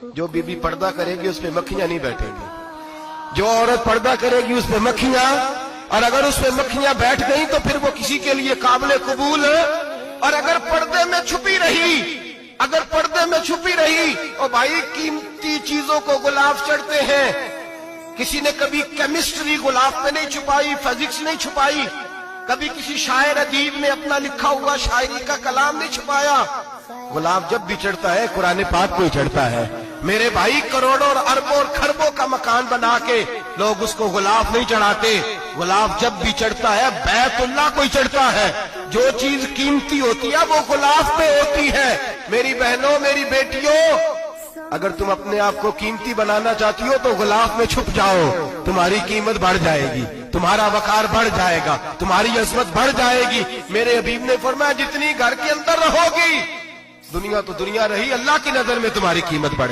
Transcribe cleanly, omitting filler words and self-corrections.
जो बीबी पर्दा करेगी उस पे मक्खियां नहीं बैठेंगी, जो औरत पर्दा करेगी उस पे मक्खियां, और अगर उस पे मक्खियां बैठ गई तो फिर वो किसी के लिए काबिल कबूल है। और अगर पर्दे में छुपी रही और भाई कीमती चीजों को गुलाब चढ़ते हैं। किसी ने कभी केमिस्ट्री गुलाब पे नहीं छुपाई, फिजिक्स नहीं छुपाई, कभी किसी शायर अदीब ने अपना लिखा हुआ शायरी का कलाम नहीं छुपाया। गुलाब जब भी चढ़ता है कुरान पाक को ही चढ़ता है मेरे भाई। करोड़ों और अरबों और खरबों का मकान बना के लोग उसको गुलाब नहीं चढ़ाते। गुलाब जब भी चढ़ता है बैतुल्लाह को ही चढ़ता है। जो चीज कीमती होती है वो गुलाब पे होती है। मेरी बहनों, मेरी बेटियों, अगर तुम अपने आप को कीमती बनाना चाहती हो तो गुलाब में छुप जाओ, तुम्हारी कीमत बढ़ जाएगी, तुम्हारा वकार बढ़ जाएगा, तुम्हारी अजमत बढ़ जाएगी। मेरे हबीब ने फरमाया जितनी घर के अंदर रहोगी, दुनिया तो दुनिया रही, अल्लाह की नजर में तुम्हारी कीमत बढ़